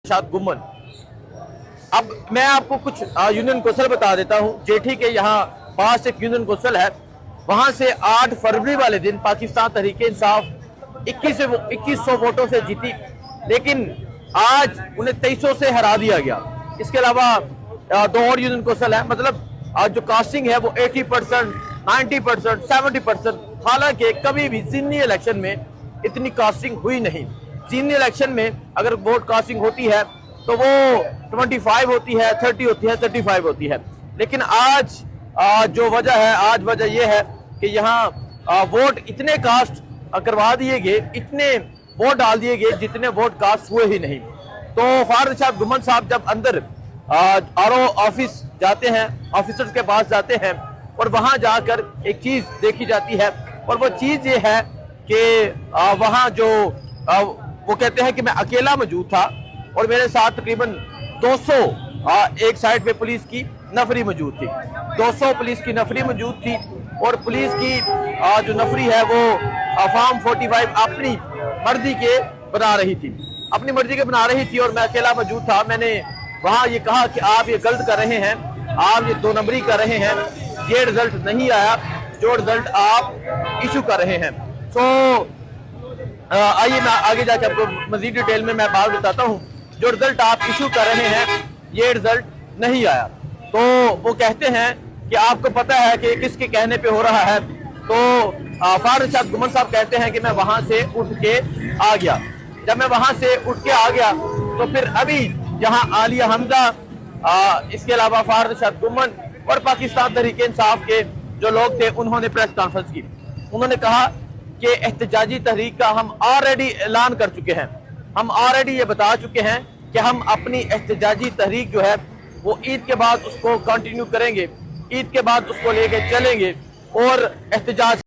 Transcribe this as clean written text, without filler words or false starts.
शाद गुम्मन। अब मैं आपको कुछ यूनियन कौंसिल बता देता हूं। जेठी के यहाँ पास एक यूनियन कौंसिल है, वहां से 8 फरवरी वाले दिन पाकिस्तान तहरीक-ए-इंसाफ 2100 वोटों से जीती, लेकिन आज उन्हें 2300 से हरा दिया गया। इसके अलावा 2 और यूनियन कौंसिल है, मतलब आज जो कास्टिंग है वो 80%, 90%, 70%। हालांकि कभी भी ज़िमनी इलेक्शन में इतनी कास्टिंग हुई नहीं। ज़िमनी इलेक्शन में अगर वोट कास्टिंग होती है तो वो 25 होती है, 30 होती है, 35 होती है। लेकिन आज जो वजह है, आज वजह यह है कि यहाँ वोट इतने कास्ट करवा दिए गए, इतने वोट डाल दिए गए जितने वोट कास्ट हुए ही नहीं। तो फारूक शाद गुम्मन साहब जब अंदर आरओ ऑफिस जाते हैं, ऑफिसर्स के पास जाते हैं और वहां जाकर एक चीज देखी जाती है, और वो चीज ये है कि वहां जो वो कहते हैं कि मैं अकेला मौजूद था और मेरे साथ तकरीबन 200 एक साइड पे पुलिस की नफरी मौजूद थी, 200 पुलिस की नफरी मौजूद थी। और पुलिस की जो नफरी है वो फॉर्म 45 अपनी मर्जी के बना रही थी, अपनी मर्जी के बना रही थी, और मैं अकेला मौजूद था। मैंने वहां ये कहा कि आप ये गलत कर रहे हैं, आप ये 2 नंबरी कर रहे हैं, ये रिजल्ट नहीं आया जो रिजल्ट आप इशू कर रहे हैं। तो आइए मैं आगे जाकर आपको मजीद डिटेल में मैं बात बताता हूँ। जो रिजल्ट आप इशू कर रहे हैं ये रिजल्ट नहीं आया। तो वो कहते हैं कि आपको पता है कि किसके कहने पे हो रहा है। तो फारूक शाद गुम्मन साहब कहते हैं कि मैं वहां से उठ के आ गया। जब मैं वहां से उठ के आ गया तो फिर अभी यहाँ आलिया हमजा, इसके अलावा फारूक शाद गुम्मन और पाकिस्तान तहरीक-ए-इंसाफ के जो लोग थे, उन्होंने प्रेस कॉन्फ्रेंस की। उन्होंने कहा कि एहतजाजी तहरीक का हम ऑलरेडी ऐलान कर चुके हैं, हम ऑलरेडी ये बता चुके हैं कि हम अपनी एहतजाजी तहरीक जो है वो ईद के बाद उसको कंटिन्यू करेंगे, ईद के बाद उसको लेके चलेंगे और एहतजाज